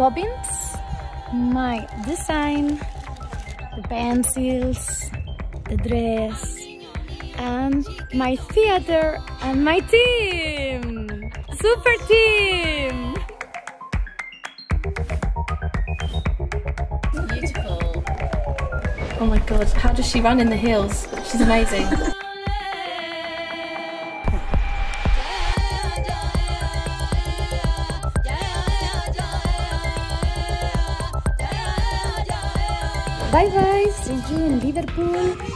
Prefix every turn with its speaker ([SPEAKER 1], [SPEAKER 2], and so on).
[SPEAKER 1] bobbins, my design, the pencils, the dress, and my theater and my team! Super team!
[SPEAKER 2] Beautiful. Oh my god, how does she run in the heels? She's amazing.
[SPEAKER 1] Bye bye, see you in Liverpool.